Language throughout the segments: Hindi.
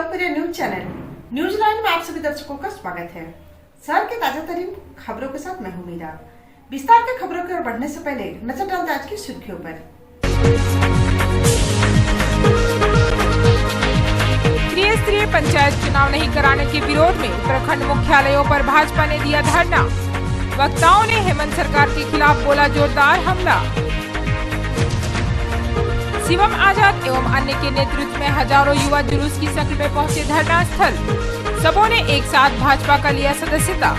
लोकप्रिय न्यूज चैनल न्यूज लाइन में आप सभी दर्शकों का स्वागत है। शहर के ताजा तरीन खबरों के साथ मैं हूं मीरा। विस्तार के खबरों की ओर बढ़ने से पहले नजर डालते आज की सुर्खियों पर। त्रिस्तरीय पंचायत चुनाव नहीं कराने के विरोध में प्रखंड मुख्यालयों पर भाजपा ने दिया धरना। वक्ताओं ने हेमंत सरकार के खिलाफ बोला जोरदार हमला। शिवम आजाद एवं अन्य के नेतृत्व में हजारों युवा जुलूस की शक्ल में पहुंचे धरना स्थल। सबों ने एक साथ भाजपा का लिया सदस्यता।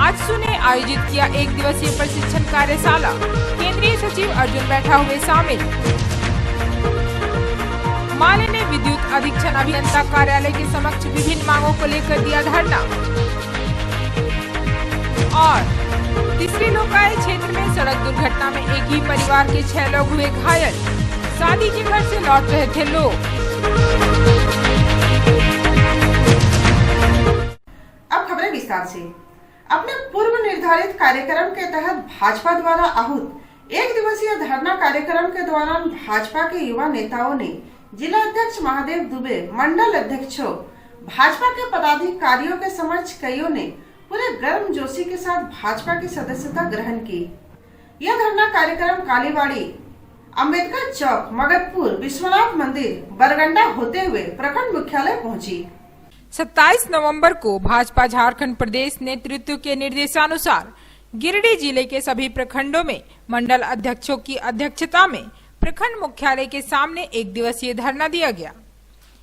आज सुने आयोजित किया एक दिवसीय प्रशिक्षण कार्यशाला। केंद्रीय सचिव अर्जुन बैठा हुए शामिल। माले ने विद्युत अधीक्षण अभियंता कार्यालय के समक्ष विभिन्न मांगों को लेकर दिया धरना। और तीसरी लोकाय क्षेत्र में सड़क दुर्घटना में एक ही परिवार के 6 लोग हुए घायल। शादी के घर से लौट रहे थे लोग। अब खबरें विस्तार से। अपने पूर्व निर्धारित कार्यक्रम के तहत भाजपा द्वारा आहूत एक दिवसीय धरना कार्यक्रम के दौरान भाजपा के युवा नेताओं ने जिला अध्यक्ष महादेव दुबे, मंडल अध्यक्षों, भाजपा के पदाधिकारियों के समक्ष कईयों ने पूरे गर्मजोशी के साथ भाजपा की सदस्यता ग्रहण की। यह धरना कार्यक्रम कालीबाड़ी, अंबेडकर चौक, मगधपुर, विश्वनाथ मंदिर, बरगंडा होते हुए प्रखंड मुख्यालय पहुंची। 27 नवंबर को भाजपा झारखंड प्रदेश नेतृत्व के निर्देशानुसार गिरिडीह जिले के सभी प्रखंडों में मंडल अध्यक्षों की अध्यक्षता में प्रखंड मुख्यालय के सामने एक दिवसीय धरना दिया गया।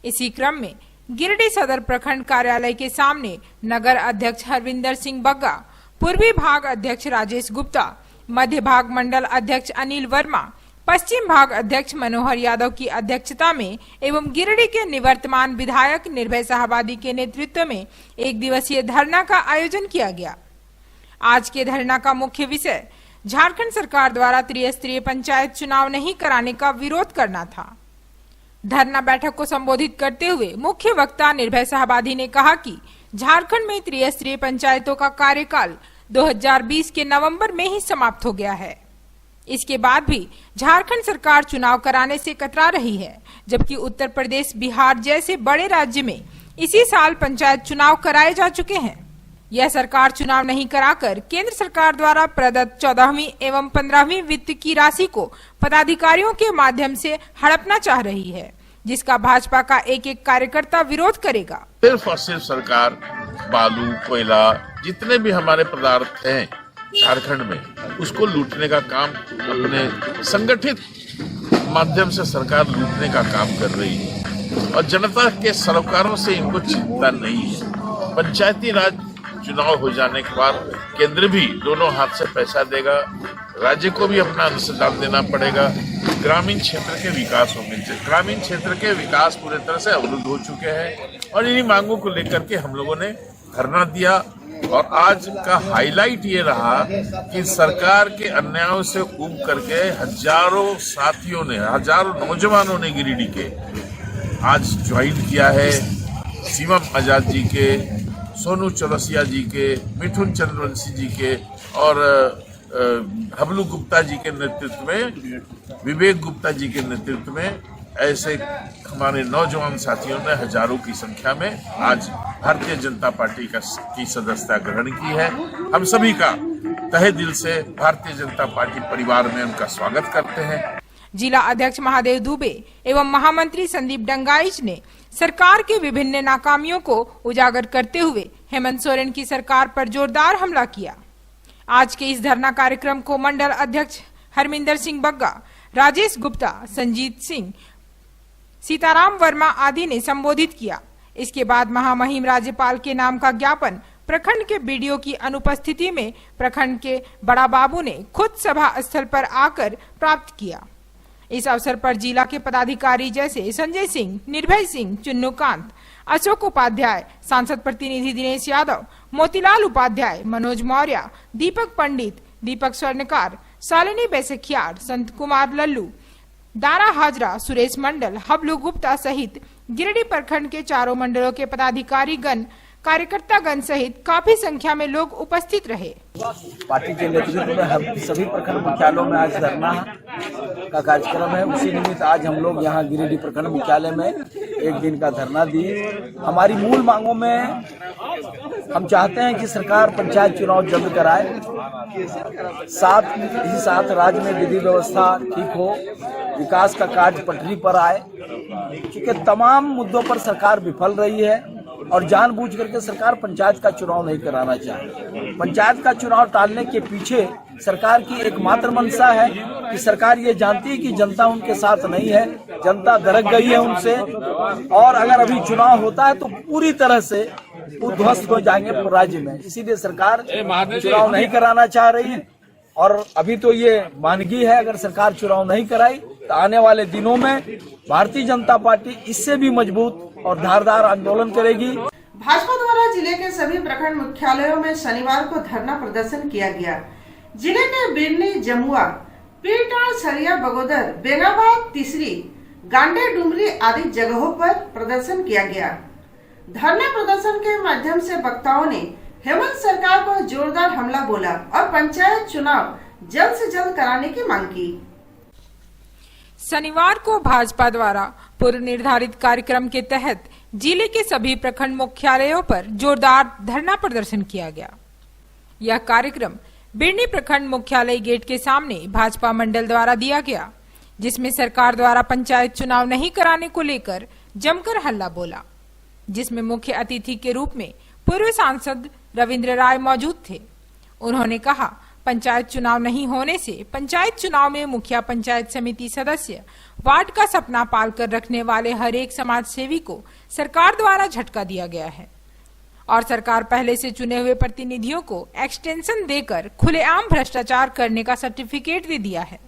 इसी क्रम में गिरिडीह सदर प्रखंड कार्यालय के सामने नगर अध्यक्ष हरविंदर सिंह बग्गा, पूर्वी भाग अध्यक्ष राजेश गुप्ता, मध्य भाग मंडल अध्यक्ष अनिल वर्मा, पश्चिम भाग अध्यक्ष मनोहर यादव की अध्यक्षता में एवं गिरिडीह के निवर्तमान विधायक निर्भय शाहबादी के नेतृत्व में एक दिवसीय धरना का आयोजन किया गया। आज के धरना का मुख्य विषय झारखंड सरकार द्वारा त्रिस्तरीय पंचायत चुनाव नहीं कराने का विरोध करना था। धरना बैठक को संबोधित करते हुए मुख्य वक्ता निर्भय शाहबादी ने कहा कि झारखंड में त्रिस्तरीय पंचायतों का कार्यकाल 2020 के नवंबर में ही समाप्त हो गया है। इसके बाद भी झारखंड सरकार चुनाव कराने से कतरा रही है, जबकि उत्तर प्रदेश, बिहार जैसे बड़े राज्य में इसी साल पंचायत चुनाव कराए जा चुके हैं। यह सरकार चुनाव नहीं कराकर केंद्र सरकार द्वारा प्रदत्त 14वीं एवं 15वीं वित्त की राशि को पदाधिकारियों के माध्यम से हड़पना चाह रही है, जिसका भाजपा का एक एक कार्यकर्ता विरोध करेगा। सिर्फ और सिर्फ सरकार बालू, कोयला, जितने भी हमारे पदार्थ हैं झारखंड में, उसको लूटने का काम अपने संगठित माध्यम से सरकार लूटने का काम कर रही है और जनता के सरोकारों से इनको चिंता नहीं है। पंचायती राज चुनाव हो जाने के बाद केंद्र भी दोनों हाथ से पैसा देगा, राज्य को भी अपना अंशदान देना पड़ेगा। ग्रामीण क्षेत्र के विकास होंगे। ग्रामीण क्षेत्र के विकास पूरी तरह से अवरुद्ध हो चुके हैं और इन्हीं मांगों को लेकर के हम लोगों ने धरना दिया। और आज का हाईलाइट ये रहा कि सरकार के अन्यायों से ऊब करके हजारों साथियों ने, हजारों नौजवानों ने गिरिडीह के आज ज्वाइन किया है। शिवम आजाद जी के, सोनू चौरसिया जी के, मिथुन चंद्रवंशी जी के और हबलू गुप्ता जी के नेतृत्व में, विवेक गुप्ता जी के नेतृत्व में ऐसे हमारे नौजवान साथियों ने हजारों की संख्या में आज भारतीय जनता पार्टी की सदस्यता ग्रहण की है। हम सभी का तहे दिल से भारतीय जनता पार्टी परिवार में उनका स्वागत करते हैं। जिला अध्यक्ष महादेव दुबे एवं महामंत्री संदीप डंगाइच ने सरकार के विभिन्न नाकामियों को उजागर करते हुए हेमंत सोरेन की सरकार पर जोरदार हमला किया। आज के इस धरना कार्यक्रम को मंडल अध्यक्ष हरमिंदर सिंह बग्गा, राजेश गुप्ता, संजीत सिंह, सीताराम वर्मा आदि ने संबोधित किया। इसके बाद महामहिम राज्यपाल के नाम का ज्ञापन प्रखंड के बीडीओ की अनुपस्थिति में प्रखंड के बड़ा बाबू ने खुद सभा स्थल पर आकर प्राप्त किया। इस अवसर पर जिला के पदाधिकारी जैसे संजय सिंह, निर्भय सिंह, चुन्नूकांत, अशोक उपाध्याय, सांसद प्रतिनिधि दिनेश यादव, मोतीलाल उपाध्याय, मनोज मौर्य, दीपक पंडित, दीपक स्वर्णकार, शालिनी बैसखियार, संत कुमार लल्लू, दारा हाजरा, सुरेश मंडल, हबलू गुप्ता सहित गिरिडीह प्रखंड के चारों मंडलों के पदाधिकारी गण कार्यकर्तागण सहित काफी संख्या में लोग उपस्थित रहे। पार्टी के नेतृत्व में हम सभी प्रखंड मुख्यालयों में आज धरना का कार्यक्रम है। उसी निमित्त आज हम लोग यहाँ गिरिडीह प्रखंड मुख्यालय में एक दिन का धरना दिए। हमारी मूल मांगों में हम चाहते हैं कि सरकार पंचायत चुनाव जल्द कराए, साथ ही साथ राज्य में विधि व्यवस्था ठीक हो, विकास का कार्य पटरी पर आए, क्योंकि तमाम मुद्दों पर सरकार विफल रही है और जानबूझ करके सरकार पंचायत का चुनाव नहीं कराना चाहती। पंचायत का चुनाव टालने के पीछे सरकार की एकमात्र मंशा है कि सरकार ये जानती है कि जनता उनके साथ नहीं है, जनता दरक गई है उनसे, और अगर अभी चुनाव होता है तो पूरी तरह से उद्ध्वस्त हो जाएंगे राज्य में। इसीलिए सरकार चुनाव नहीं कराना चाह रही है और अभी तो ये मानगी है। अगर सरकार चुनाव नहीं कराई तो आने वाले दिनों में भारतीय जनता पार्टी इससे भी मजबूत और धारदार आंदोलन करेगी। भाजपा द्वारा जिले के सभी प्रखंड मुख्यालयों में शनिवार को धरना प्रदर्शन किया गया। जिले के बिरनी, जमुआ, पीरटांड़, सरिया, बगोदर, बेंगाबाद, तीसरी, गांडे, डुमरी आदि जगहों पर प्रदर्शन किया गया। धरना प्रदर्शन के माध्यम से वक्ताओं ने हेमंत सरकार पर जोरदार हमला बोला और पंचायत चुनाव जल्द से जल्द कराने की मांग की। शनिवार को भाजपा द्वारा पूर्व निर्धारित कार्यक्रम के तहत जिले के सभी प्रखंड मुख्यालयों पर जोरदार धरना प्रदर्शन किया गया। यह कार्यक्रम बिरनी प्रखंड मुख्यालय गेट के सामने भाजपा मंडल द्वारा दिया गया, जिसमें सरकार द्वारा पंचायत चुनाव नहीं कराने को लेकर जमकर हल्ला बोला, जिसमें मुख्य अतिथि के रूप में पूर्व सांसद रविंद्र राय मौजूद थे। उन्होंने कहा, पंचायत चुनाव नहीं होने से पंचायत चुनाव में मुखिया, पंचायत समिति सदस्य, वार्ड का सपना पालकर रखने वाले हर एक समाज सेवी को सरकार द्वारा झटका दिया गया है और सरकार पहले से चुने हुए प्रतिनिधियों को एक्सटेंशन देकर खुलेआम भ्रष्टाचार करने का सर्टिफिकेट दे दिया है।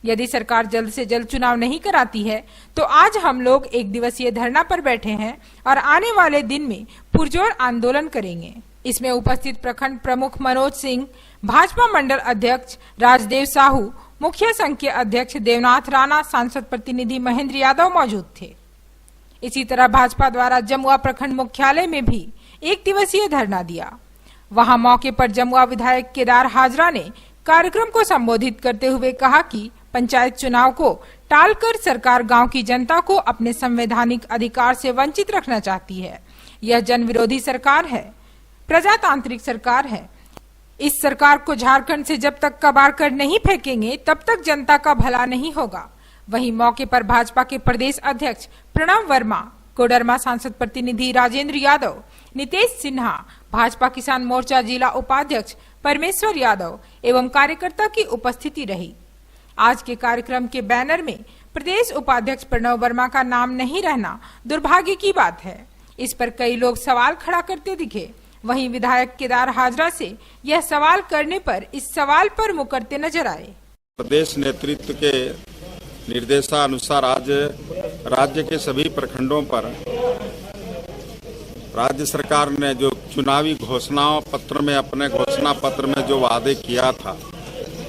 यदि सरकार जल्द से जल्द चुनाव नहीं कराती है तो आज हम लोग एक दिवसीय धरना पर बैठे हैं और आने वाले दिन में पुरजोर आंदोलन करेंगे। इसमें उपस्थित प्रखंड प्रमुख मनोज सिंह, भाजपा मंडल अध्यक्ष राजदेव साहू, मुखिया संघ के अध्यक्ष देवनाथ राणा, सांसद प्रतिनिधि महेंद्र यादव मौजूद थे। इसी तरह भाजपा द्वारा जमुआ प्रखंड मुख्यालय में भी एक दिवसीय धरना दिया। वहां मौके पर जमुआ विधायक केदार हाजरा ने कार्यक्रम को संबोधित करते हुए कहा कि पंचायत चुनाव को टालकर सरकार गांव की जनता को अपने संवैधानिक अधिकार से वंचित रखना चाहती है। यह जन विरोधी सरकार है, प्रजातांत्रिक सरकार है। इस सरकार को झारखंड से जब तक कबाड़ कर नहीं फेंकेंगे तब तक जनता का भला नहीं होगा। वहीं मौके पर भाजपा के प्रदेश अध्यक्ष प्रणव वर्मा, कोडरमा सांसद प्रतिनिधि राजेंद्र यादव, नितेश सिन्हा, भाजपा किसान मोर्चा जिला उपाध्यक्ष परमेश्वर यादव एवं कार्यकर्ता की उपस्थिति रही। आज के कार्यक्रम के बैनर में प्रदेश उपाध्यक्ष प्रणव वर्मा का नाम नहीं रहना दुर्भाग्य की बात है। इस पर कई लोग सवाल खड़ा करते दिखे। वहीं विधायक केदार हाजरा से यह सवाल करने पर इस सवाल पर मुकरते नजर आए। प्रदेश नेतृत्व के निर्देशानुसार आज राज्य के सभी प्रखंडों पर राज्य सरकार ने जो चुनावी घोषणा पत्र में, अपने घोषणा पत्र में जो वादे किया था,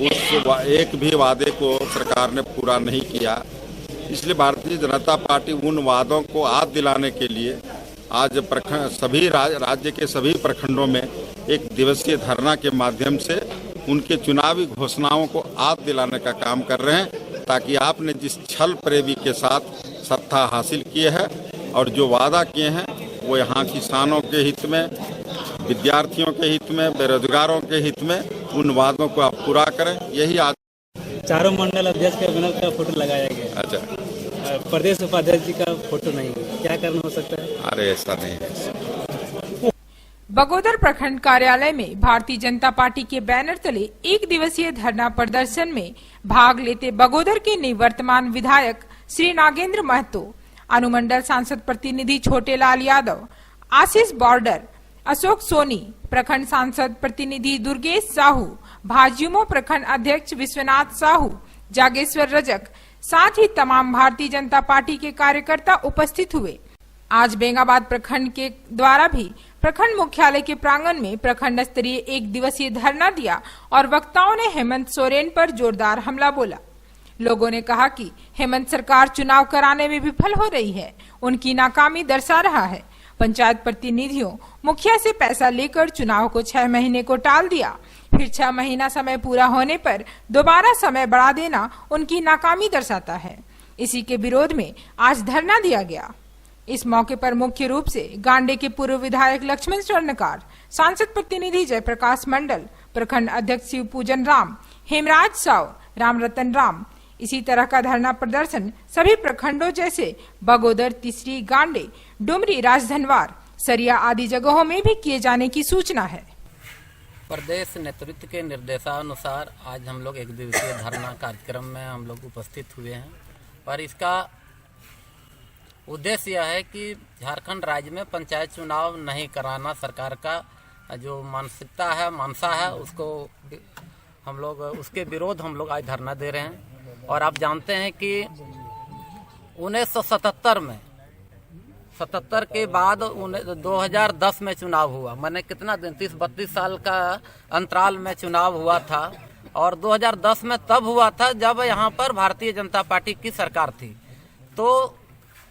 उस एक भी वादे को सरकार ने पूरा नहीं किया। इसलिए भारतीय जनता पार्टी उन वादों को याद दिलाने के लिए आज सभी राज्य के सभी प्रखंडों में एक दिवसीय धरना के माध्यम से उनके चुनावी घोषणाओं को याद दिलाने का काम कर रहे हैं, ताकि आपने जिस छल प्रेमी के साथ सत्ता हासिल की है और जो वादा किए हैं वो यहाँ किसानों के हित में, विद्यार्थियों के हित में, बेरोजगारों के हित में, उन वादों को आप पूरा करें। यही आज चारों मंडल अध्यक्ष के बैनर का फोटो लगाया गया। अच्छा, प्रदेश उपाध्यक्ष जी का फोटो नहीं है, क्या कारण हो सकता है? अरे ऐसा नहीं है। बगोदर प्रखंड कार्यालय में भारतीय जनता पार्टी के बैनर तले एक दिवसीय धरना प्रदर्शन में भाग लेते बगोदर के निवर्तमान विधायक श्री नागेंद्र महतो, अनुमंडल सांसद प्रतिनिधि छोटे लाल यादव, आशीष बॉर्डर, अशोक सोनी, प्रखंड सांसद प्रतिनिधि दुर्गेश साहू, भाजयुमो प्रखंड अध्यक्ष विश्वनाथ साहू, जागेश्वर रजक, साथ ही तमाम भारतीय जनता पार्टी के कार्यकर्ता उपस्थित हुए। आज बेंगाबाद प्रखंड के द्वारा भी प्रखंड मुख्यालय के प्रांगण में प्रखंड स्तरीय एक दिवसीय धरना दिया और वक्ताओं ने हेमंत सोरेन पर जोरदार हमला बोला। लोगों ने कहा कि हेमंत सरकार चुनाव कराने में विफल हो रही है, उनकी नाकामी दर्शा रहा है। पंचायत प्रतिनिधियों मुखिया से पैसा लेकर चुनाव को 6 महीने को टाल दिया। फिर 6 महीना समय पूरा होने पर दोबारा समय बढ़ा देना उनकी नाकामी दर्शाता है। इसी के विरोध में आज धरना दिया गया। इस मौके पर मुख्य रूप से गांडे के पूर्व विधायक लक्ष्मण स्वर्णकार, सांसद प्रतिनिधि जयप्रकाश मंडल, प्रखंड अध्यक्ष शिव पूजन राम, हेमराज साव, राम रतन राम। इसी तरह का धरना प्रदर्शन सभी प्रखंडों जैसे बगोदर, तीसरी, गांडे, डुमरी, राजधनवार, सरिया आदि जगहों में भी किए जाने की सूचना है। प्रदेश नेतृत्व के निर्देशानुसार आज हम लोग एक दिवसीय धरना कार्यक्रम में हम लोग उपस्थित हुए हैं और इसका उद्देश्य यह है कि झारखंड राज्य में पंचायत चुनाव नहीं कराना सरकार का जो मानसिकता है, मनसा है, उसको हम लोग उसके विरोध हम लोग आज धरना दे रहे हैं। और आप जानते हैं कि 1977 में 77 के बाद 2010 में चुनाव हुआ। मैंने कितना दिन 30-32 साल का अंतराल में चुनाव हुआ था और 2010 में तब हुआ था जब यहाँ पर भारतीय जनता पार्टी की सरकार थी। तो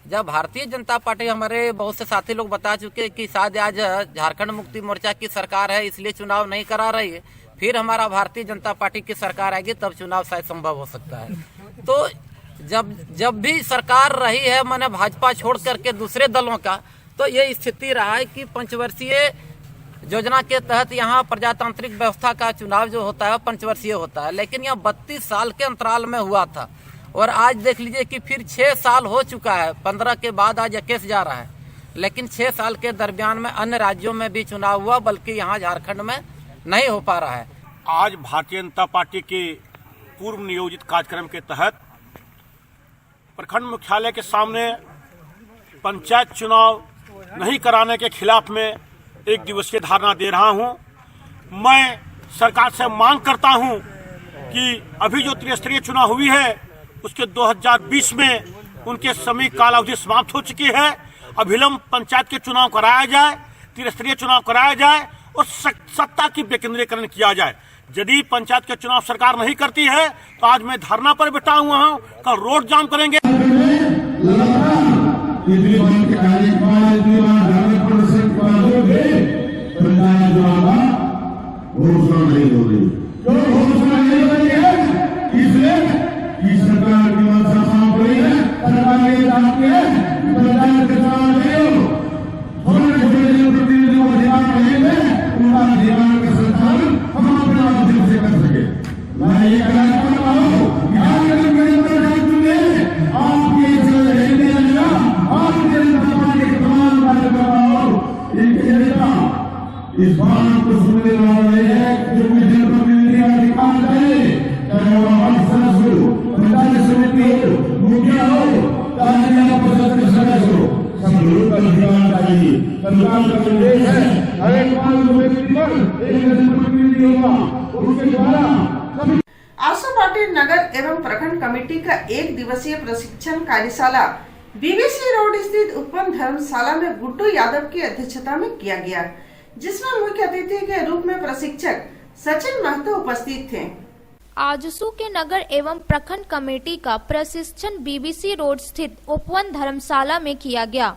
जब भारतीय जनता पार्टी, हमारे बहुत से साथी लोग बता चुके कि शायद आज झारखंड मुक्ति मोर्चा की सरकार है इसलिए चुनाव नहीं करा रही है, फिर हमारा भारतीय जनता पार्टी की सरकार आएगी तब चुनाव शायद संभव हो सकता है। तो जब भी सरकार रही है मैंने भाजपा छोड़ करके दूसरे दलों का, तो ये स्थिति रहा है कि पंचवर्षीय योजना के तहत यहाँ प्रजातांत्रिक व्यवस्था का चुनाव जो होता है पंचवर्षीय होता है, लेकिन यहाँ 32 साल के अंतराल में हुआ था और आज देख लीजिए कि फिर 6 साल हो चुका है। 15 के बाद आज 21 जा रहा है, लेकिन 6 साल के दरमियान में अन्य राज्यों में भी चुनाव हुआ, बल्कि यहाँ झारखंड में नहीं हो पा रहा है। आज भारतीय जनता पार्टी के पूर्व नियोजित कार्यक्रम के तहत प्रखंड मुख्यालय के सामने पंचायत चुनाव नहीं कराने के खिलाफ में एक दिवसीय धरना दे रहा हूं। मैं सरकार से मांग करता हूं कि अभी जो त्रिस्तरीय चुनाव हुई है उसके 2020 में उनके समय कालावधि समाप्त हो चुकी है। अभिलंब पंचायत के चुनाव कराया जाए, त्रिस्तरीय चुनाव कराया जाए और सत्ता की विकेंद्रीकरण किया जाए। यदि पंचायत के चुनाव सरकार नहीं करती है तो आज मैं धरना पर बैठा हुआ हूँ, कल रोड जाम करेंगे। इस बात को सुनने वाले हैं जो मुझे प्रतिनिधि अधिकार करे, चाहे वो अफसर हो, पंचायत समिति हो, मुखिया हो, चाहे आप परिषद के सदस्य हो, सब लोग का अधिकार चाहिए। सरकार का निर्देश है हर एक 5 व्यक्ति पर एक जनप्रतिनिधि होगा, उसके द्वारा सभी। आसो पाटिल नगर एवं प्रखंड कमेटी का एक दिवसीय प्रशिक्षण कार्यशाला बीबीसी रोड स्थित उपवन धर्मशाला में गुड्डू यादव की अध्यक्षता में किया गया, जिसमें मुख्य अतिथि के रूप में प्रशिक्षक सचिन महतो उपस्थित थे। आजसू के नगर एवं प्रखंड कमेटी का प्रशिक्षण बीबीसी रोड स्थित उपवन धर्मशाला में किया गया,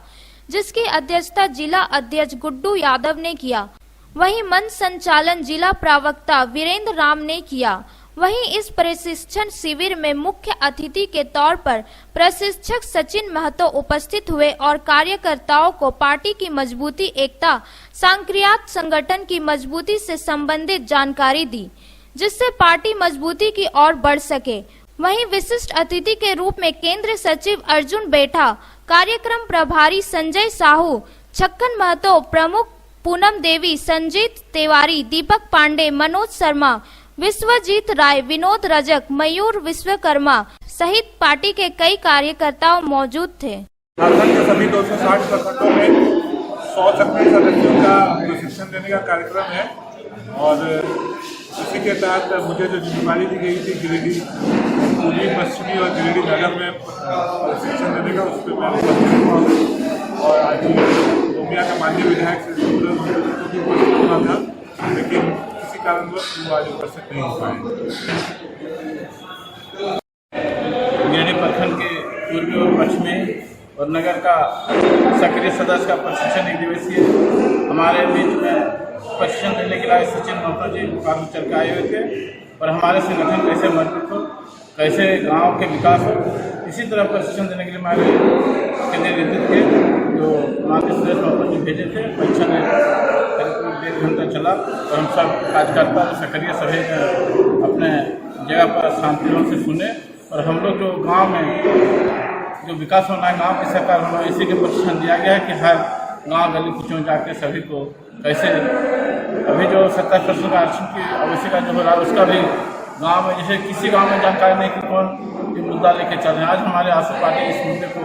जिसकी अध्यक्षता जिला अध्यक्ष गुड्डू यादव ने किया। वहीं मंच संचालन जिला प्रवक्ता वीरेंद्र राम ने किया। वहीं इस प्रशिक्षण शिविर में मुख्य अतिथि के तौर पर प्रशिक्षक सचिन महतो उपस्थित हुए और कार्यकर्ताओं को पार्टी की मजबूती, एकता, सांक्रियात संगठन की मजबूती से संबंधित जानकारी दी, जिससे पार्टी मजबूती की ओर बढ़ सके। वहीं विशिष्ट अतिथि के रूप में केंद्र सचिव अर्जुन बेठा, कार्यक्रम प्रभारी संजय साहू, छक्कन महतो, प्रमुख पूनम देवी, संजीत तिवारी, दीपक पांडे, मनोज शर्मा, विश्वजीत राय, विनोद रजक, मयूर विश्वकर्मा सहित पार्टी के कई कार्यकर्ताओं मौजूद थे। झारखंड के सभी 260 प्रखंडों में 100 सक्रिय सदस्यों का प्रशिक्षण देने का कार्यक्रम है और इसी के तहत मुझे जो जिम्मेदारी दी गई थी गिरिडीह पूर्वी, पश्चिमी और गिरिडीह नगर में प्रशिक्षण देने का, उस पर मैं उपस्थित हुआ और आज गोमिया का माननीय विधायक से उपस्थित होना था, लेकिन किसी कारणवश वो आज उपस्थित नहीं हो पाए। गिरिडीह प्रखंड के पूर्वी और पश्चिमी और नगर का सक्रिय सदस्य का प्रशिक्षण 1 दिवसीय हमारे बीच में प्रशिक्षण देने के लिए सचिन महतो जी बोकारो चल के आए हुए थे और हमारे संगठन कैसे मजबूत हो, कैसे गांव के विकास हो, इसी तरह प्रशिक्षण देने के लिए हमारे केंद्रीय नेतृत्व के जो माननीय सुरेश महतो जी भेजे थे। प्रशिक्षण 1.5 घंटा चला और हम सब कार्यकर्ता और सक्रिय सभी अपने जगह पर शांतिपूर्ण से सुने और हम लोग जो गाँव में जो विकास होना है, गाँव की सरकार होना, इसी के प्रशिक्षण दिया गया है कि हर गाँव गली कुचों जाके सभी को कैसे अभी जो 70% आरक्षण की आवश्यकता जो हो रहा है उसका भी गांव में, जैसे किसी गांव में जानकारी नहीं कि कौन ये मुद्दा लेके चल रहे हैं। आज हमारे आसू पार्टी इस मुद्दे को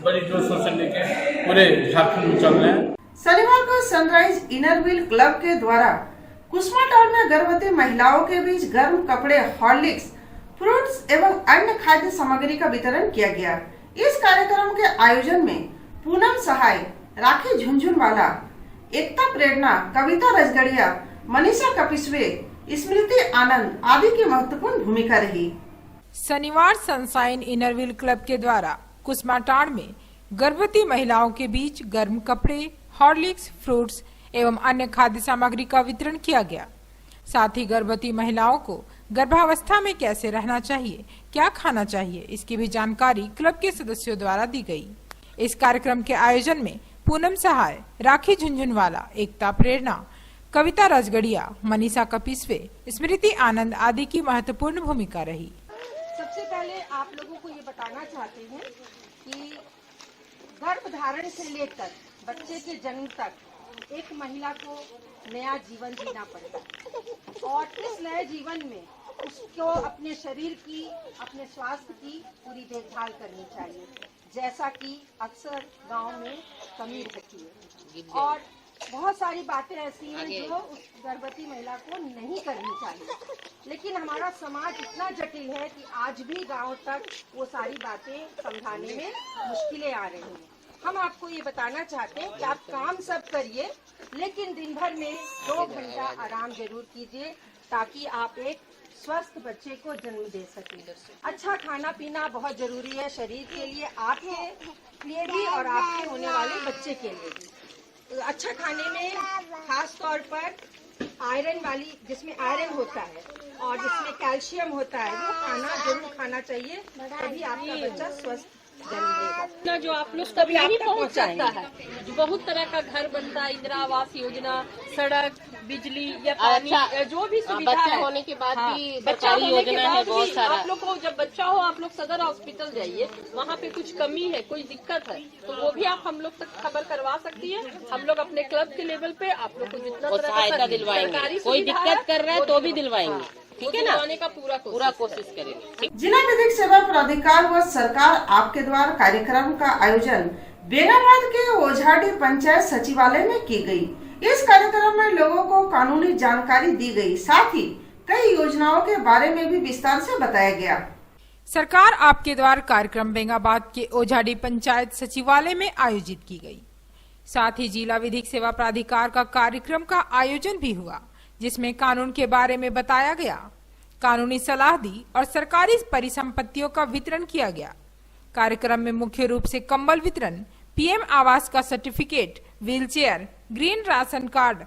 बड़ी जोर शोर से लेके पूरे झारखंड में चल रहे हैं। शनिवार को सनराइज इनरव्हील क्लब के द्वारा कुसमा टाउन में गर्भवती महिलाओं के बीच गर्म कपड़े, हॉर्लिक्स, फ्रूट्स एवं अन्य खाद्य सामग्री का वितरण किया गया। इस कार्यक्रम के आयोजन में पूनम सहाय, राखी झुनझुनवाला, एकता प्रेरणा, कविता रजगड़िया, मनीषा कपिस्वे, स्मृति आनंद आदि की महत्वपूर्ण भूमिका रही। शनिवार सनशाइन इनरव्हील क्लब के द्वारा कुसमाटांड में गर्भवती महिलाओं के बीच गर्म कपड़े, हॉर्लिक्स, फ्रूट्स एवं अन्य खाद्य सामग्री का वितरण किया गया। साथ ही गर्भवती महिलाओं को गर्भावस्था में कैसे रहना चाहिए, क्या खाना चाहिए, इसकी भी जानकारी क्लब के सदस्यों द्वारा दी गई। इस कार्यक्रम के आयोजन में पूनम सहाय, राखी झुनझुनवाला, एकता प्रेरणा, कविता रजगड़िया, मनीषा कपिस्वे, स्मृति आनंद आदि की महत्वपूर्ण भूमिका रही। सबसे पहले आप लोगों को ये बताना चाहते हैं कि गर्भधारण से लेकर बच्चे के जन्म तक एक महिला को नया जीवन जीना पड़ता है और इस नए जीवन में उसको अपने शरीर की, अपने स्वास्थ्य की पूरी देखभाल करनी चाहिए, जैसा कि अक्सर गांव में कमी रहती है और बहुत सारी बातें ऐसी हैं जो उस गर्भवती महिला को नहीं करनी चाहिए। लेकिन हमारा समाज इतना जटिल है कि आज भी गांव तक वो सारी बातें समझाने में मुश्किलें आ रही हैं। हम आपको ये बताना चाहते हैं कि आप काम सब करिए, लेकिन दिन भर में 2 घंटा आराम जरूर कीजिए ताकि आप एक स्वस्थ बच्चे को जन्म दे सकें। अच्छा खाना पीना बहुत जरूरी है शरीर के लिए, आपके लिए भी और आपके होने वाले बच्चे के लिए भी। अच्छा खाने में खास तौर पर आयरन वाली, जिसमें आयरन होता है और जिसमें कैल्शियम होता है, वो खाना जरूर खाना चाहिए, तभी आपका बच्चा स्वस्थ जन्म देगा। जो आप लोग तभी नहीं पहुंच सकता है, जो बहुत तरह का घर बनता है, इंदिरा आवास योजना, सड़क, बिजली या पानी, जो भी सुविधा है, होने के बाद भी सरकारी योजना है बहुत सारा। आप लोग को जब बच्चा हो आप लोग सदर हॉस्पिटल जाइए, वहाँ पे कुछ कमी है, कोई दिक्कत है तो वो भी आप हम लोग तक खबर करवा सकती है। हम लोग अपने क्लब के लेवल पे आप लोग को जितना सहायता दिलवाएंगे, कोई दिक्कत कर रहा है तो भी दिलवाएंगे, ठीक है ना, का पूरा कोशिश करेंगे। जिला विधिक सेवा प्राधिकार व सरकार आपके द्वार कार्यक्रम का आयोजन बेगाबाद के ओझाडी पंचायत सचिवालय में की गई। इस कार्यक्रम में लोगों को कानूनी जानकारी दी गई, साथ ही कई योजनाओं के बारे में भी विस्तार से बताया गया। सरकार आपके द्वार कार्यक्रम बेगाबाद के ओझाडी पंचायत सचिवालय में आयोजित की गई। साथ ही जिला विधिक सेवा प्राधिकार का कार्यक्रम का आयोजन भी हुआ, जिसमें कानून के बारे में बताया गया, कानूनी सलाह दी और सरकारी परिसंपत्तियों का वितरण किया गया। कार्यक्रम में मुख्य रूप से कंबल वितरण, पीएम आवास का certificate, wheelchair, green ration card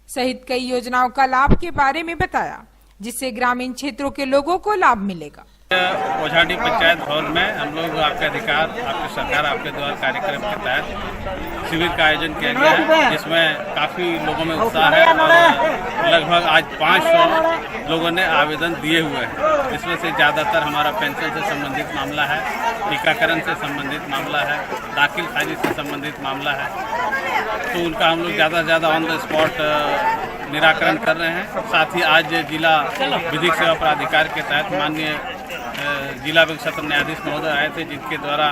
सहित कई योजनाओं का लाभ के बारे में बताया, जिससे ग्रामीण क्षेत्रों के लोगों को लाभ मिलेगा। ओझाडी पंचायत भवन में हम लोग आपके अधिकार, आपकी सरकार आपके द्वारा कार्यक्रम के तहत शिविर का आयोजन किया गया है, जिसमें काफी लोगों में उत्साह है और लगभग आज 500 लोगों ने आवेदन दिए हुए हैं। इसमें से ज्यादातर हमारा पेंशन से संबंधित मामला है, टीकाकरण से संबंधित मामला है, दाखिल खारिज से संबंधित मामला है, तो उनका हम लोग ज्यादा से ज्यादा ऑन द स्पॉट निराकरण कर रहे हैं। साथ ही आज जिला विधिक सेवा प्राधिकार के तहत माननीय जिला विधिक सत्र न्यायाधीश महोदय आए थे, जिनके द्वारा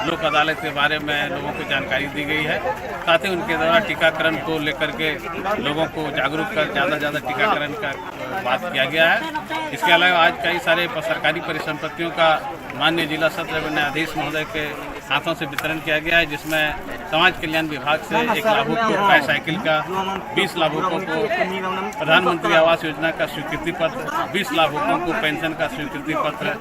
लोक अदालत के बारे में लोगों को जानकारी दी गई है। साथ ही उनके द्वारा टीकाकरण को लेकर के लोगों को जागरूक कर ज़्यादा से ज़्यादा टीकाकरण का बात किया गया है। इसके अलावा आज कई सारे सरकारी परिसंपत्तियों का माननीय जिला सत्र न्यायाधीश महोदय के हाथों से वितरण किया गया है, जिसमें समाज कल्याण विभाग से एक लाभुक को ट्राईसाइकिल का, 20 लाभुकों को प्रधानमंत्री आवास योजना का स्वीकृति पत्र, 20 लाभुकों को पेंशन का स्वीकृति पत्र,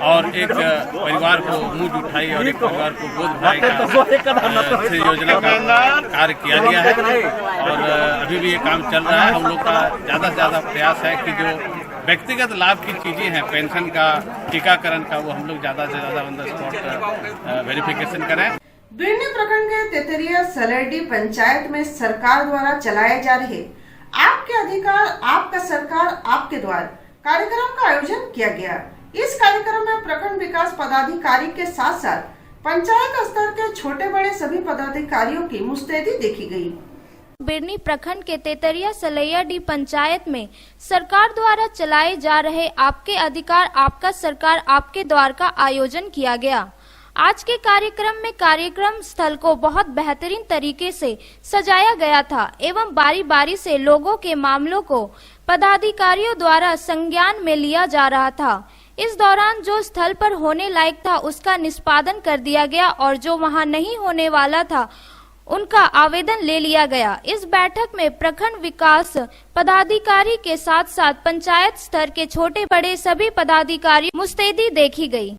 और एक परिवार को मूंज उठाई और एक परिवार को गोद भराई का से योजना का कार्य किया गया है। और अभी भी ये काम चल रहा है। हम लोग का ज़्यादा से ज़्यादा प्रयास है कि जो व्यक्तिगत लाभ की चीजें हैं, पेंशन का, टीकाकरण का, वो हम लोग ज़्यादा से ज़्यादा ऑन द स्पॉट वेरिफिकेशन करें। बिरनी प्रखंड के तेतरिया सलेडी पंचायत में सरकार द्वारा चलाए जा रहे आपके अधिकार आपका सरकार आपके द्वार कार्यक्रम का आयोजन किया गया। इस कार्यक्रम में प्रखंड विकास पदाधिकारी के साथ साथ पंचायत स्तर के छोटे बड़े सभी पदाधिकारियों की मुस्तैदी देखी गई। बिरनी प्रखंड के तेतरिया सलैयाडी पंचायत में सरकार द्वारा चलाए जा रहे आपके अधिकार आपका सरकार आपके द्वार का आयोजन किया गया। आज के कार्यक्रम में कार्यक्रम स्थल को बहुत बेहतरीन तरीके से सजाया गया था एवं बारी बारी से लोगों के मामलों को पदाधिकारियों द्वारा संज्ञान में लिया जा रहा था। इस दौरान जो स्थल पर होने लायक था उसका निष्पादन कर दिया गया और जो वहां नहीं होने वाला था उनका आवेदन ले लिया गया। इस बैठक में प्रखंड विकास पदाधिकारी के साथ साथ पंचायत स्तर के छोटे बड़े सभी पदाधिकारी मुस्तैदी देखी गई।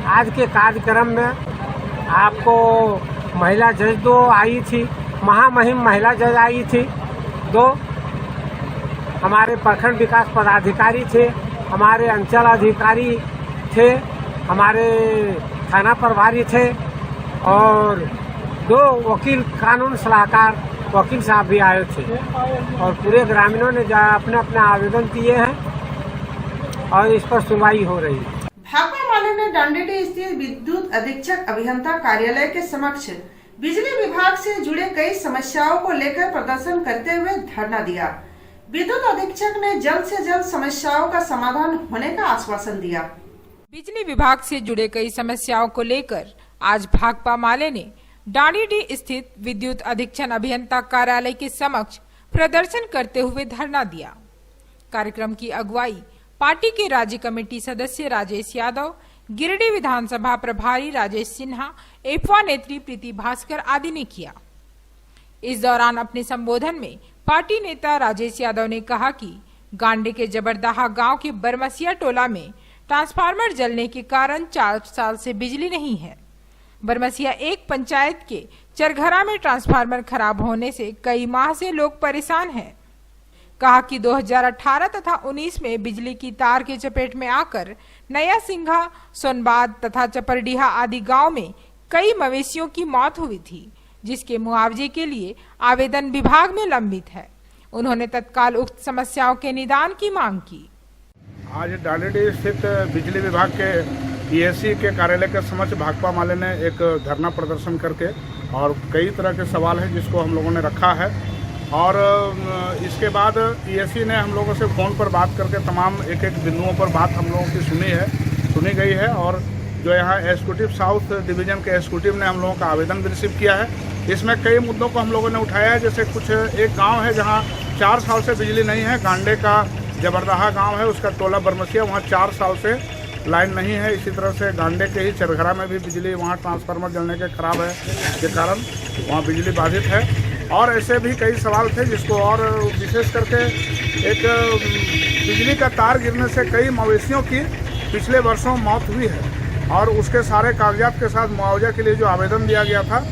आज के कार्यक्रम में आपको महिला जज 2 आई थी, महामहिम महिला जज आई थी 2, हमारे प्रखंड विकास पदाधिकारी थे, हमारे अंचल अधिकारी थे, हमारे थाना प्रभारी थे और 2 वकील कानून सलाहकार वकील साहब भी आए थे और पूरे ग्रामीणों ने अपने अपने आवेदन दिए हैं और इस पर सुनवाई हो रही है। भाकपा माले ने डांडेडी स्थित विद्युत अधीक्षक अभियंता कार्यालय के समक्ष बिजली विभाग से जुड़े कई समस्याओं को लेकर प्रदर्शन करते हुए धरना दिया। विद्युत अधीक्षक ने जल्द से जल्द समस्याओं का समाधान होने का आश्वासन दिया। बिजली विभाग से जुड़े कई समस्याओं को लेकर आज भाकपा माले ने डांडेडी स्थित विद्युत अधीक्षण अभियंता कार्यालय के समक्ष प्रदर्शन करते हुए धरना दिया। कार्यक्रम की अगुवाई पार्टी के राज्य कमेटी सदस्य राजेश यादव, गिरिडीह विधानसभा प्रभारी राजेश सिन्हा, एफवा नेत्री प्रीति भास्कर आदि ने किया। इस दौरान अपने संबोधन में पार्टी नेता राजेश यादव ने कहा कि गांडे के जबरदहा गांव के बरमसिया टोला में ट्रांसफार्मर जलने के कारण 4 साल से बिजली नहीं है। बरमसिया 1 पंचायत के चरघरा में ट्रांसफार्मर खराब होने से कई माह से लोग परेशान हैं। कहा कि 2018 तथा 19 में बिजली की तार के चपेट में आकर नया सिंघा, सोनबाद तथा चपरडीहा आदि गांव में कई मवेशियों की मौत हुई थी, जिसके मुआवजे के लिए आवेदन विभाग में लंबित है। उन्होंने तत्काल उक्त समस्याओं के निदान की मांग की। आज डांडेडी स्थित बिजली विभाग के पीएससी के कार्यालय के समक्ष भाकपा माले ने एक धरना प्रदर्शन करके और कई तरह के सवाल हैं जिसको हम लोगों ने रखा है और इसके बाद पीएससी ने हम लोगों से फ़ोन पर बात करके तमाम एक एक बिंदुओं पर बात हम लोगों की सुनी गई है और जो यहाँ एग्जीक्यूटिव साउथ डिवीजन के एग्जीक्यूटिव ने हम लोगों का आवेदन भी रिसीव किया है। इसमें कई मुद्दों को हम लोगों ने उठाया है, जैसे कुछ एक गाँव है जहाँ 4 साल से बिजली नहीं है, गांडे का जबरदहा गाँव है, उसका टोला बरमसिया, वहाँ 4 साल से लाइन नहीं है। इसी तरह से गांडे के ही चरघरा में भी बिजली वहाँ ट्रांसफार्मर जलने के खराब है के कारण वहाँ बिजली बाधित है और ऐसे भी कई सवाल थे जिसको और विशेष करके एक बिजली का तार गिरने से कई मवेशियों की पिछले वर्षों मौत हुई है और उसके सारे कागजात के साथ मुआवजा के लिए जो आवेदन दिया गया था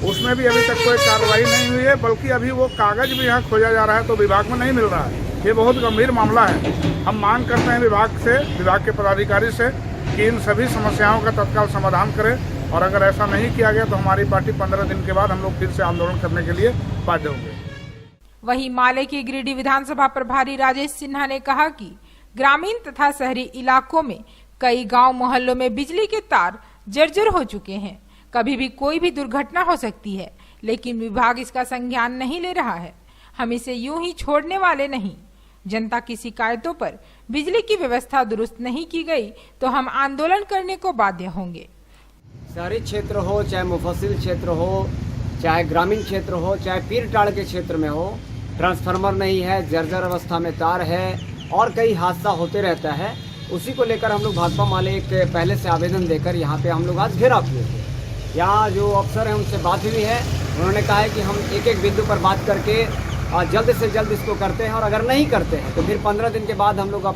उसमें भी अभी तक कोई कार्रवाई नहीं हुई है, बल्कि अभी वो कागज भी यहाँ खोजा जा रहा है तो विभाग में नहीं मिल रहा है। ये बहुत गंभीर मामला है। हम मांग करते हैं विभाग के पदाधिकारी से कि इन सभी समस्याओं का तत्काल समाधान करें और अगर ऐसा नहीं किया गया तो हमारी पार्टी 15 दिन के बाद हम लोग फिर से आंदोलन करने के लिए बाध्य होंगे। वहीं माले के गिरिडीह विधानसभा प्रभारी राजेश सिन्हा ने कहा कि ग्रामीण तथा शहरी इलाकों में कई गांव मोहल्लों में बिजली के तार जर्जर हो चुके हैं। कभी भी कोई भी दुर्घटना हो सकती है, लेकिन विभाग इसका संज्ञान नहीं ले रहा है। हम इसे यूं ही छोड़ने वाले नहीं। जनता की शिकायतों पर बिजली की व्यवस्था दुरुस्त नहीं की गई तो हम आंदोलन करने को बाध्य होंगे। शहरी क्षेत्र हो, चाहे मुफस्सिल क्षेत्र हो, चाहे ग्रामीण क्षेत्र हो, चाहे पीरटाड़ के क्षेत्र में हो, ट्रांसफार्मर नहीं है, जर्जर अवस्था में तार है और कई हादसा होते रहता है। उसी को लेकर हम लोग भाकपा माले एक पहले से आवेदन देकर यहाँ पे हम लोग आज घेराव किए थे। यहाँ जो अफसर हैं उनसे बात हुई है, उन्होंने कहा है कि हम एक एक बिंदु पर बात करके जल्द से जल्द इसको करते हैं, और अगर नहीं करते हैं तो फिर 15 दिन के बाद हम लोग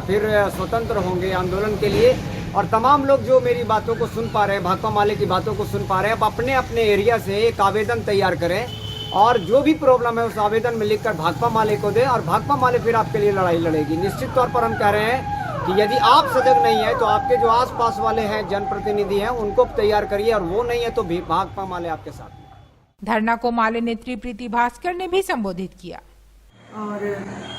फिर स्वतंत्र होंगे आंदोलन के लिए। और तमाम लोग जो मेरी बातों को सुन पा रहे हैं, भाकपा माले की बातों को सुन पा रहे हैं, अब अपने अपने एरिया से एक आवेदन तैयार करें और जो भी प्रॉब्लम है उस आवेदन में लिखकर भाकपा माले को दें, और भाकपा माले फिर आपके लिए लड़ाई लड़ेगी। निश्चित तौर पर हम कह रहे हैं कि यदि आप सजग नहीं है तो आपके जो आसपास वाले हैं जनप्रतिनिधि हैं उनको तैयार करिए, और वो नहीं है तो भी भाकपा माले आपके साथ में। धरना को माले नेत्री प्रीति भास्कर ने भी संबोधित किया। और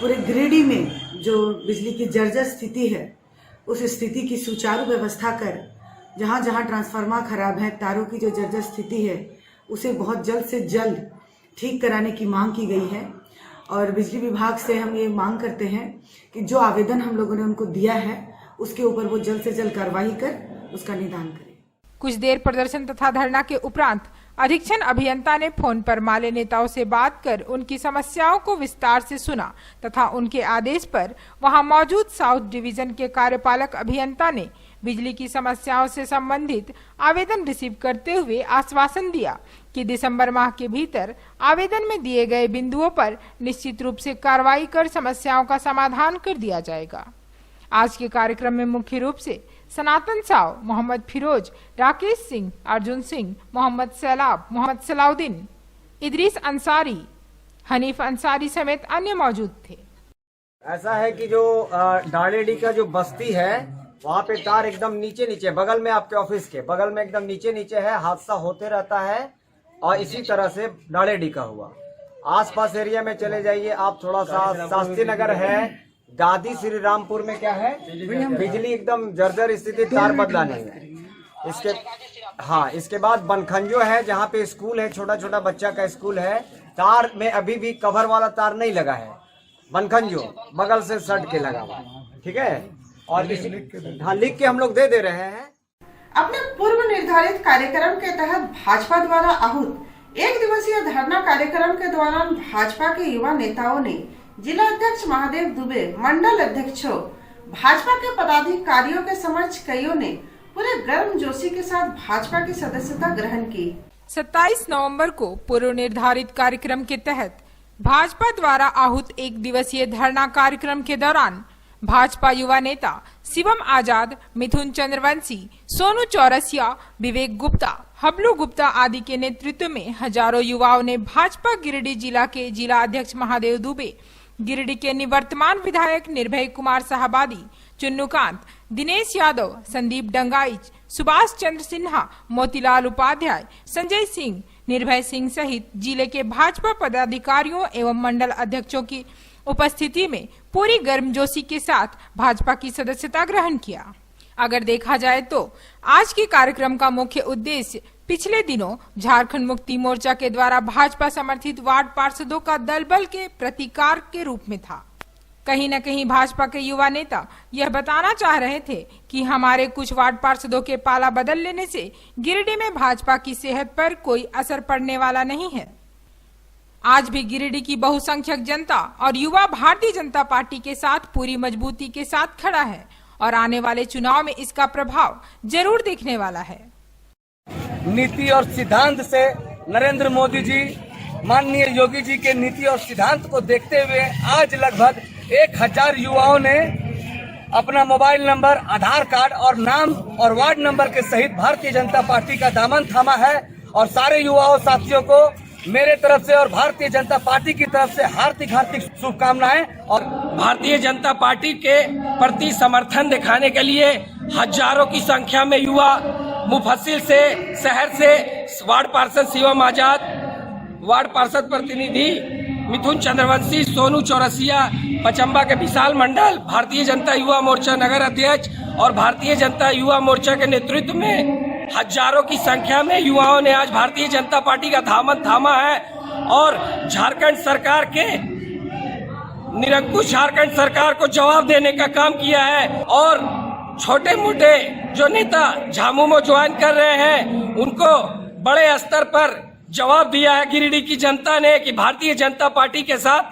पूरे गिरिडीह में जो बिजली की जर्जर स्थिति है उस स्थिति की सुचारू व्यवस्था कर, जहां जहां ट्रांसफार्मर खराब है, तारों की जो जर्जर स्थिति है उसे बहुत जल्द से जल्द ठीक कराने की मांग की गई है। और बिजली विभाग से हम ये मांग करते हैं कि जो आवेदन हम लोगों ने उनको दिया है उसके ऊपर वो जल्द से जल्द कार्रवाई कर उसका निदान करें। कुछ देर प्रदर्शन तथा धरना के उपरांत अधीक्षण अभियंता ने फोन पर माले नेताओं से बात कर उनकी समस्याओं को विस्तार से सुना तथा उनके आदेश पर वहां मौजूद साउथ डिवीजन के कार्यपालक अभियंता ने बिजली की समस्याओं से संबंधित आवेदन रिसीव करते हुए आश्वासन दिया कि दिसंबर माह के भीतर आवेदन में दिए गए बिंदुओं पर निश्चित रूप से कार्रवाई कर समस्याओं का समाधान कर दिया जाएगा। आज के कार्यक्रम में मुख्य रूप से सनातन साव, मोहम्मद फिरोज, राकेश सिंह, अर्जुन सिंह, मोहम्मद सैलाब, मोहम्मद सलाउद्दीन, इदरीस अंसारी, हनीफ अंसारी समेत अन्य मौजूद थे। ऐसा है कि जो डालेडी का जो बस्ती है वहाँ पे तार एकदम नीचे नीचे, बगल में आपके ऑफिस के बगल में एकदम नीचे नीचे है, हादसा होते रहता है। और इसी तरह से डालेडी का हुआ। आसपास एरिया में चले जाइए आप, थोड़ा सा शास्त्री नगर है, गादी श्री रामपुर में क्या है, बिजली एकदम जर्जर स्थिति, तार बदला नहीं है। इसके बाद बनखंजो है जहाँ पे स्कूल है, छोटा छोटा बच्चा का स्कूल है, तार में अभी भी कवर वाला तार नहीं लगा है, बनखंजो बगल से सट के लगा हुआ, ठीक है। और लिख के हम लोग दे रहे हैं। अपने पूर्व निर्धारित कार्यक्रम के तहत भाजपा द्वारा आहूत एक दिवसीय धरना कार्यक्रम के दौरान भाजपा के युवा नेताओं ने जिला अध्यक्ष महादेव दुबे, मंडल अध्यक्षों, भाजपा के पदाधिकारियों के समक्ष कईयों ने पूरे गर्मजोशी के साथ भाजपा की सदस्यता ग्रहण की। 27 नवंबर को पूर्व निर्धारित कार्यक्रम के तहत भाजपा द्वारा आहूत एक दिवसीय धरना कार्यक्रम के दौरान भाजपा युवा नेता शिवम आजाद, मिथुन चंद्रवंशी, सोनू चौरसिया, विवेक गुप्ता, हबलू गुप्ता आदि के नेतृत्व में हजारों युवाओं ने भाजपा गिरिडीह जिला के जिला अध्यक्ष महादेव दुबे, गिरिडीह के निवर्तमान विधायक निर्भय कुमार साहबादी, चुन्नूकांत, दिनेश यादव, संदीप डंगाइच, सुभाष चंद्र सिन्हा, मोतीलाल उपाध्याय, संजय सिंह, निर्भय सिंह सहित जिले के भाजपा पदाधिकारियों एवं मंडल अध्यक्षों की उपस्थिति में पूरी गर्मजोशी के साथ भाजपा की सदस्यता ग्रहण किया। अगर देखा जाए तो आज के कार्यक्रम का मुख्य उद्देश्य पिछले दिनों झारखंड मुक्ति मोर्चा के द्वारा भाजपा समर्थित वार्ड पार्षदों का दल बल के प्रतिकार के रूप में था। कहीं न कहीं भाजपा के युवा नेता यह बताना चाह रहे थे कि हमारे कुछ वार्ड पार्षदों के पाला बदल लेने से गिरिडीह में भाजपा की सेहत पर कोई असर पड़ने वाला नहीं है। आज भी गिरिडीह की बहुसंख्यक जनता और युवा भारतीय जनता पार्टी के साथ पूरी मजबूती के साथ खड़ा है और आने वाले चुनाव में इसका प्रभाव जरूर दिखने वाला है। नीति और सिद्धांत से नरेंद्र मोदी जी, माननीय योगी जी के नीति और सिद्धांत को देखते हुए आज लगभग 1000 युवाओं ने अपना मोबाइल नंबर, आधार कार्ड और नाम और वार्ड नंबर के सहित भारतीय जनता पार्टी का दामन थामा है। और सारे युवाओं साथियों को मेरे तरफ से और भारतीय जनता पार्टी की तरफ से हार्दिक हार्दिक शुभकामनाएं। और भारतीय जनता पार्टी के प्रति समर्थन दिखाने के लिए हजारों की संख्या में युवा मुफस्सिल से, शहर से, वार्ड पार्षद शिवम आजाद, वार्ड पार्षद प्रतिनिधि मिथुन चंद्रवंशी, सोनू चौरसिया, पचम्बा के विशाल मंडल, भारतीय जनता युवा मोर्चा नगर अध्यक्ष और भारतीय जनता युवा मोर्चा के नेतृत्व में हजारों की संख्या में युवाओं ने आज भारतीय जनता पार्टी का दामन थामा है और झारखंड सरकार के निरंकुश झारखंड सरकार को जवाब देने का काम किया है। और छोटे मोटे जो नेता झामुमो ज्वाइन कर रहे हैं उनको बड़े स्तर पर जवाब दिया है गिरिडीह की जनता ने कि भारतीय जनता पार्टी के साथ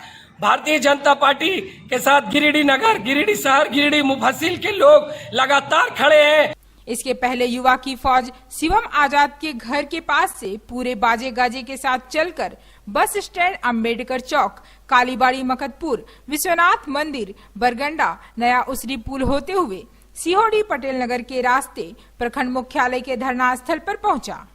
भारतीय जनता पार्टी के साथ गिरिडीह नगर, गिरिडीह शहर, गिरिडीह मुफस्सिल के लोग लगातार खड़े हैं। इसके पहले युवा की फौज शिवम आजाद के घर के पास से पूरे बाजे गाजे के साथ चलकर बस स्टैंड, अंबेडकर चौक, कालीबाड़ी, मकतपुर, विश्वनाथ मंदिर, बरगंडा, नया उसरी पुल होते हुए सीहोडी पटेल नगर के रास्ते प्रखंड मुख्यालय के धरना स्थल पर पहुंचा।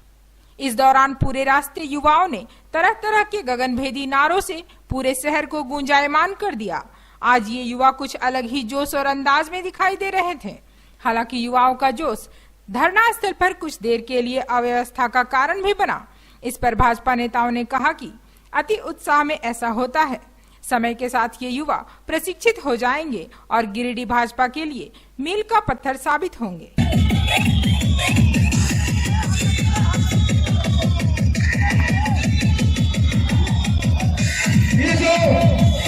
इस दौरान पूरे रास्ते युवाओं ने तरह तरह के गगनभेदी नारों से पूरे शहर को गूंजायमान कर दिया। आज ये युवा कुछ अलग ही जोश और अंदाज में दिखाई दे रहे थे। हालांकि युवाओं का जोश धरना स्थल पर कुछ देर के लिए अव्यवस्था का कारण भी बना। इस पर भाजपा नेताओं ने कहा कि अति उत्साह में ऐसा होता है, समय के साथ ये युवा प्रशिक्षित हो जाएंगे और गिरिडीह भाजपा के लिए मील का पत्थर साबित होंगे।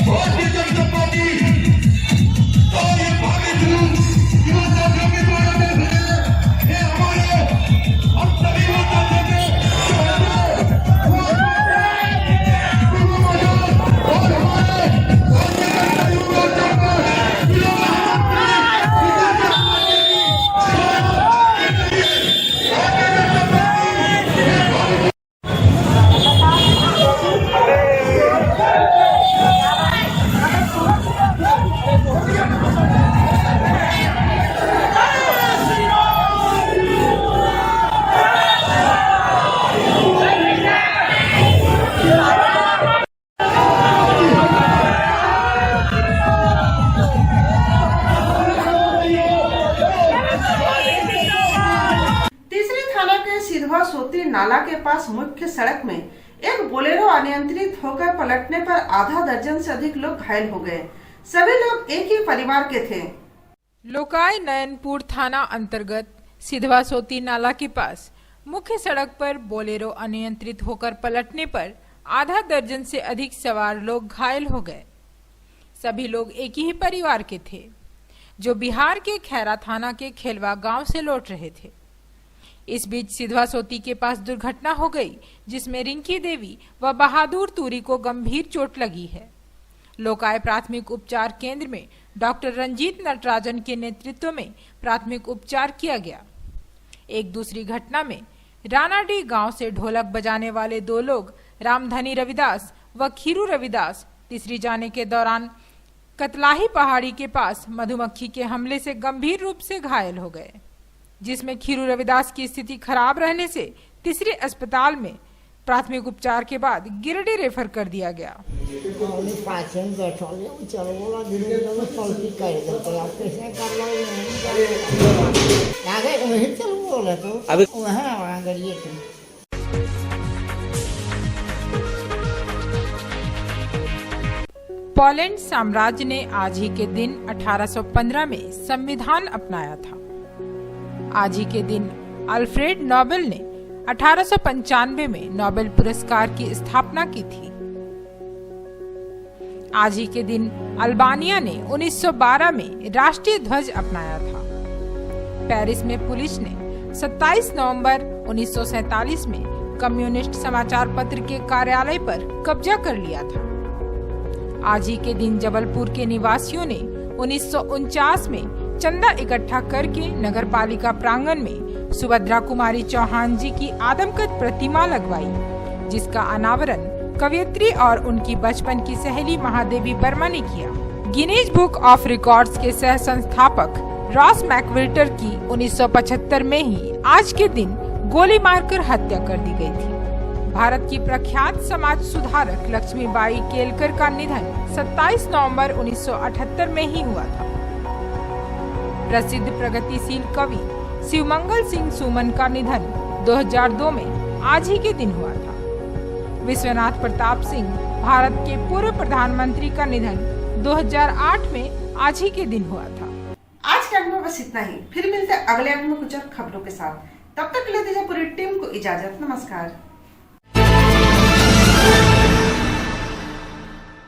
भारतीय जनता पार्टी और ये भाग्य युवा साथियों के द्वारा ये हमारे हम सभी नाला के पास मुख्य सड़क में एक बोलेरो अनियंत्रित होकर पलटने पर आधा दर्जन से अधिक लोग घायल हो गए। सभी लोग एक ही परिवार के थे। लोकाय नयनपुर थाना अंतर्गत सिधवा सोती नाला के पास मुख्य सड़क पर बोलेरो अनियंत्रित होकर पलटने पर आधा दर्जन से अधिक सवार लोग घायल हो गए। सभी लोग एक ही परिवार के थे, जो बिहार के खैरा थाना के खेलवा गांव से लौट रहे थे। इस बीच सिधवा सोती के पास दुर्घटना हो गई, जिसमें रिंकी देवी व बहादुर तूरी को गंभीर चोट लगी है। लोकाय प्राथमिक उपचार केंद्र में डॉक्टर रंजीत नटराजन के नेतृत्व में प्राथमिक उपचार किया गया। एक दूसरी घटना में रानाडीह गांव से ढोलक बजाने वाले दो लोग रामधनी रविदास व खीरू रविदास तीसरी जाने के दौरान कतलाही पहाड़ी के पास मधुमक्खी के हमले से गंभीर रूप से घायल हो गए, जिसमें खीरू रविदास की स्थिति खराब रहने से तीसरे अस्पताल में प्राथमिक उपचार के बाद गिरिडीह रेफर कर दिया गया। पोलैंड साम्राज्य ने आज ही के दिन 1815 में संविधान अपनाया था। आज ही के दिन अल्फ्रेड नोबेल ने 1895 में नोबेल पुरस्कार की स्थापना की थी। आज ही के दिन अल्बानिया ने 1912 में राष्ट्रीय ध्वज अपनाया था। पेरिस में पुलिस ने 27 नवंबर 1947 में कम्युनिस्ट समाचार पत्र के कार्यालय पर कब्जा कर लिया था। आज ही के दिन जबलपुर के निवासियों ने 1949 में चंदा इकट्ठा करके नगर पालिका प्रांगण में सुभद्रा कुमारी चौहान जी की आदमकद प्रतिमा लगवाई, जिसका अनावरण कवयित्री और उनकी बचपन की सहेली महादेवी वर्मा ने किया। गिनीज बुक ऑफ रिकॉर्ड्स के सह संस्थापक रॉस मैकविल्टर की 1975 में ही आज के दिन गोली मारकर हत्या कर दी गई थी। भारत की प्रख्यात समाज सुधारक लक्ष्मीबाई केलकर का निधन 27 नवंबर 1978 में ही हुआ था। प्रसिद्ध प्रगतिशील कवि शिवमंगल सिंह सुमन का निधन 2002 में आज ही के दिन हुआ था। विश्वनाथ प्रताप सिंह भारत के पूर्व प्रधानमंत्री का निधन 2008 में आज ही के दिन हुआ था। आज के अंक में बस इतना ही। फिर मिलते हैं अगले अंक में कुछ और खबरों के साथ। तब तक के लिए दीजिए पूरी टीम को इजाजत। नमस्कार।